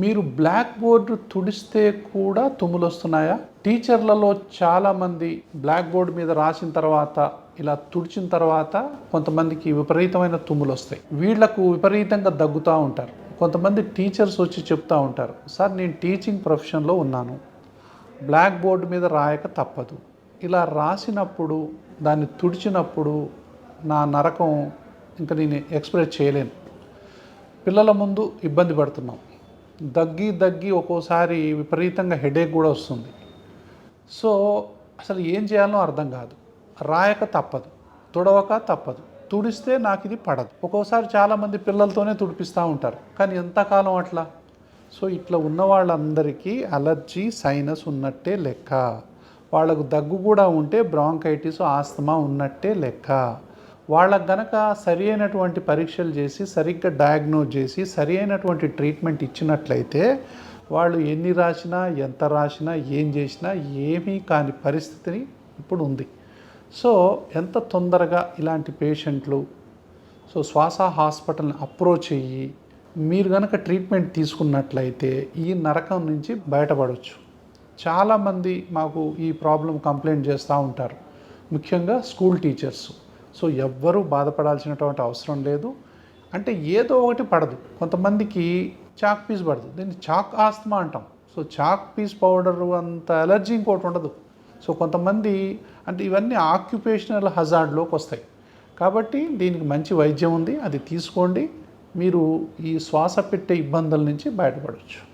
మీరు black board తుడిస్తే కూడా తుమ్ములు వస్తున్నాయా? టీచర్లలో చాలామంది బ్లాక్ బోర్డ్ మీద రాసిన తర్వాత ఇలా తుడిచిన తర్వాత కొంతమందికి విపరీతమైన తుమ్ములు వస్తాయి. వీళ్లకు విపరీతంగా దగ్గుతూ ఉంటారు. కొంతమంది టీచర్స్ వచ్చి చెప్తూ ఉంటారు, సార్ నేను టీచింగ్ ప్రొఫెషన్లో ఉన్నాను, బ్లాక్ బోర్డు మీద రాయక తప్పదు. ఇలా రాసినప్పుడు దాన్ని తుడిచినప్పుడు నా నరకం ఇంకా నేను ఎక్స్ప్రెస్ చేయలేను. పిల్లల ముందు ఇబ్బంది పడుతున్నాం. దగ్గి ఒక్కోసారి విపరీతంగా హెడేక్ కూడా వస్తుంది. సో అసలు ఏం చేయాలో అర్థం కాదు. రాయక తప్పదు, తుడవక తప్పదు. తుడిస్తే నాకు ఇది పడదు. ఒక్కోసారి చాలామంది పిల్లలతోనే తుడిపిస్తూ ఉంటారు, కానీ ఎంతకాలం అట్లా? సో ఇట్లా ఉన్న వాళ్ళందరికీ అలర్జీ సైనస్ ఉన్నట్టే లెక్క. వాళ్ళకు దగ్గు కూడా ఉంటే బ్రాంకైటిస్ ఆస్తమా ఉన్నట్టే లెక్క. వాళ్ళకు గనక సరి అయినటువంటి పరీక్షలు చేసి సరిగ్గా డయాగ్నోజ్ చేసి సరి అయినటువంటి ట్రీట్మెంట్ ఇచ్చినట్లయితే వాళ్ళు ఎన్ని రాసినా ఎంత రాసినా ఏం చేసినా ఏమీ కాని పరిస్థితిని ఇప్పుడు ఉంది. సో ఎంత తొందరగా ఇలాంటి పేషెంట్లు శ్వాస హాస్పిటల్ని అప్రోచ్ అయ్యి మీరు కనుక ట్రీట్మెంట్ తీసుకున్నట్లయితే ఈ నరకం నుంచి బయటపడవచ్చు. చాలామంది మాకు ఈ ప్రాబ్లం కంప్లైంట్ చేస్తూ ఉంటారు, ముఖ్యంగా స్కూల్ టీచర్స్. సో ఎవ్వరూ బాధపడాల్సినటువంటి అవసరం లేదు. అంటే ఏదో ఒకటి పడదు. కొంతమందికి చాక్ పీస్ పడదు, దీన్ని చాక్ ఆస్తమా అంటాం. సో చాక్ పీస్ పౌడర్ అంత అలర్జీ ఇంకోటి ఉండదు. సో కొంతమంది అంటే ఇవన్నీ ఆక్యుపేషనల్ హజార్డ్లోకి వస్తాయి. కాబట్టి దీనికి మంచి వైద్యం ఉంది, అది తీసుకోండి. మీరు ఈ శ్వాస పెట్టే ఇబ్బందుల నుంచి బయటపడవచ్చు.